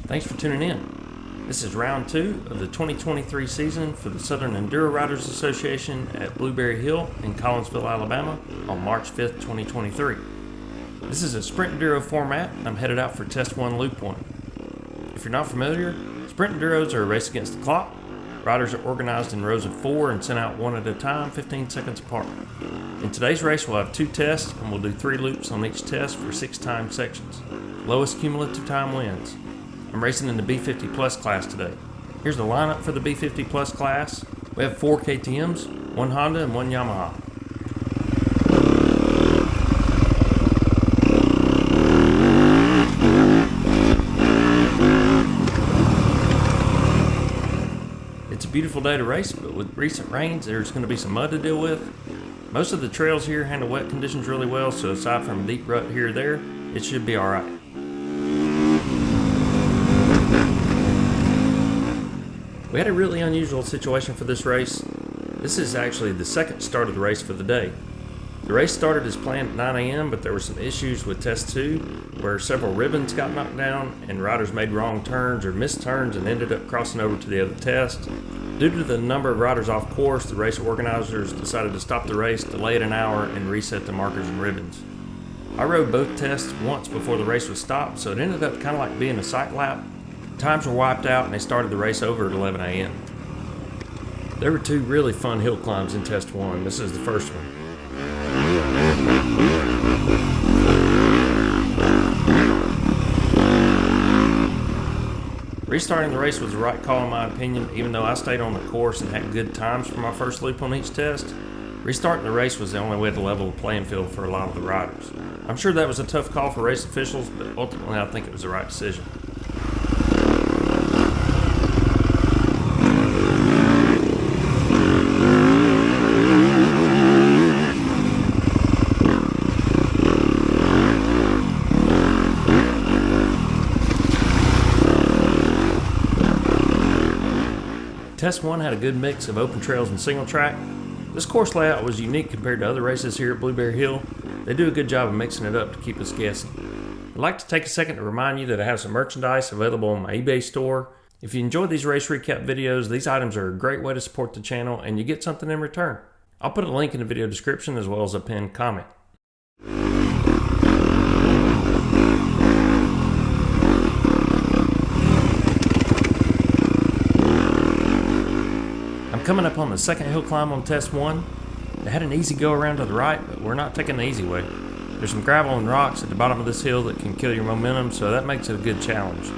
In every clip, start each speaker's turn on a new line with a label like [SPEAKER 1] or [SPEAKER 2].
[SPEAKER 1] Thanks for tuning in. This is round 2 of the 2023 season for the Southern Enduro Riders Association at Blueberry Hill in Collinsville, Alabama on March 5th, 2023. This is a sprint enduro format. I'm headed out for test 1, loop 1. If you're not familiar, sprint enduros are a race against the clock. Riders are organized in rows of 4 and sent out one at a time, 15 seconds apart. In today's race, we'll have 2 tests and we'll do 3 loops on each test for 6 time sections. Lowest cumulative time wins. I'm racing in the B50 Plus class today. Here's the lineup for the B50 Plus class. We have 4 KTMs, 1 Honda and 1 Yamaha. It's a beautiful day to race, but with recent rains, there's going to be some mud to deal with. Most of the trails here handle wet conditions really well, so aside from a deep rut here or there, it should be alright. We had a really unusual situation for this race. This is actually the second start of the race for the day. The race started as planned at 9 a.m., but there were some issues with test 2 where several ribbons got knocked down and riders made wrong turns or missed turns and ended up crossing over to the other test. Due to the number of riders off course, the race organizers decided to stop the race, delay it an hour, and reset the markers and ribbons. I rode both tests once before the race was stopped, so it ended up kind of like being a sight lap. Times were wiped out and they started the race over at 11 a.m. There were 2 really fun hill climbs in test 1. This is the first one. Restarting the race was the right call in my opinion, even though I stayed on the course and had good times for my first loop on each test. Restarting the race was the only way to level the playing field for a lot of the riders. I'm sure that was a tough call for race officials, but ultimately I think it was the right decision. Test 1 had a good mix of open trails and single track. This course layout was unique compared to other races here at Blueberry Hill. They do a good job of mixing it up to keep us guessing. I'd like to take a second to remind you that I have some merchandise available on my eBay store. If you enjoy these race recap videos, these items are a great way to support the channel and you get something in return. I'll put a link in the video description as well as a pinned comment. Coming up on the second hill climb on test 1. They had an easy go around to the right, but we're not taking the easy way. There's some gravel and rocks at the bottom of this hill that can kill your momentum, so that makes it a good challenge.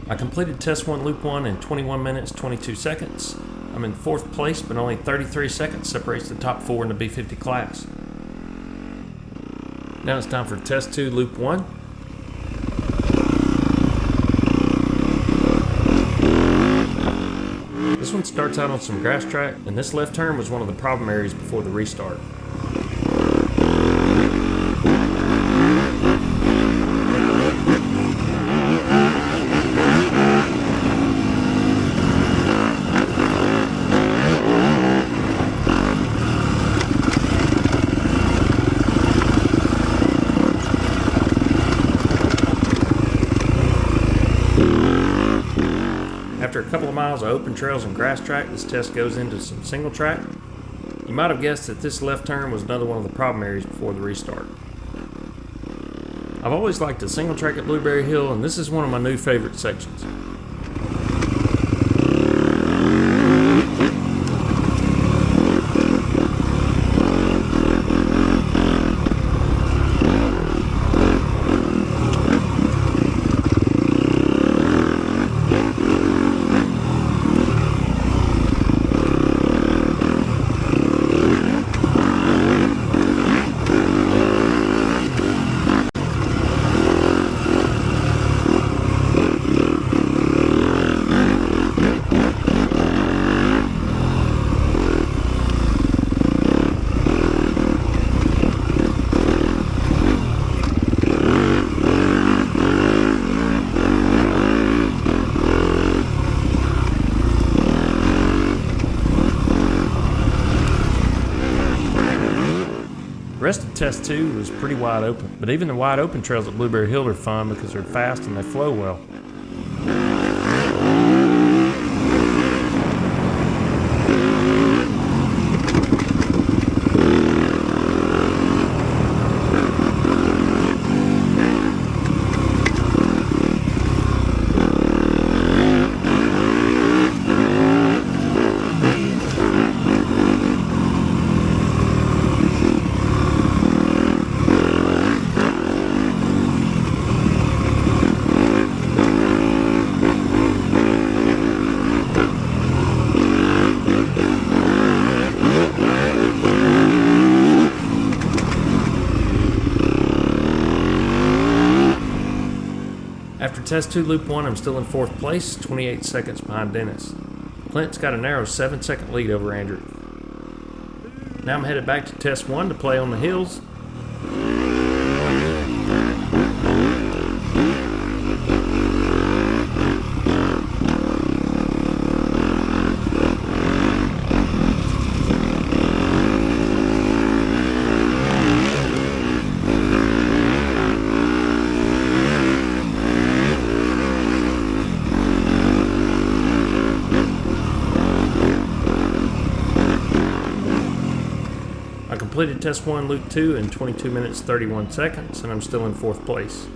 [SPEAKER 1] I completed test 1 loop 1 in 21 minutes 22 seconds. I'm in 4th place, but only 33 seconds separates the top 4 in the B50 class. Now it's time for test 2 loop 1. This one starts out on some grass track, and this left turn was one of the problem areas before the restart. After a couple of miles of open trails and grass track, this test goes into some single track. You might have guessed that this left turn was another one of the problem areas before the restart. I've always liked the single track at Blueberry Hill, and this is one of my new favorite sections. The rest of test 2 was pretty wide open, but even the wide open trails at Blueberry Hill are fun because they're fast and they flow well. After test 2 loop 1, I'm still in 4th place, 28 seconds behind Dennis. Clint's got a narrow 7-second lead over Andrew. Now I'm headed back to test 1 to play on the hills. I completed test 1 loop 2 in 22 minutes 31 seconds and I'm still in 4th place.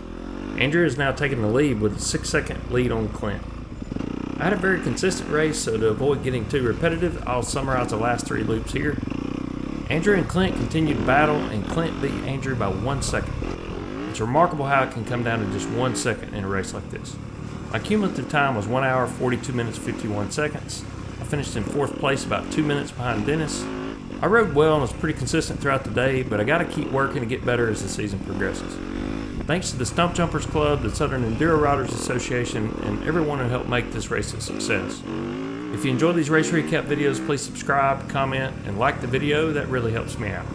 [SPEAKER 1] Andrew is now taking the lead with a 6-second lead on Clint. I had a very consistent race, so to avoid getting too repetitive, I'll summarize the last 3 loops here. Andrew and Clint continued to battle and Clint beat Andrew by 1 second. It's remarkable how it can come down to just 1 second in a race like this. My cumulative time was 1 hour 42 minutes 51 seconds. I finished in 4th place, about 2 minutes behind Dennis. I rode well and was pretty consistent throughout the day, but I gotta keep working to get better as the season progresses. Thanks to the Stump Jumpers Club, the Southern Enduro Riders Association, and everyone who helped make this race a success. If you enjoy these race recap videos, please subscribe, comment, and like the video. That really helps me out.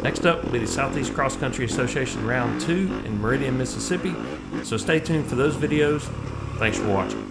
[SPEAKER 1] Next up will be the Southeast Cross Country Association Round 2 in Meridian, Mississippi, so stay tuned for those videos. Thanks for watching.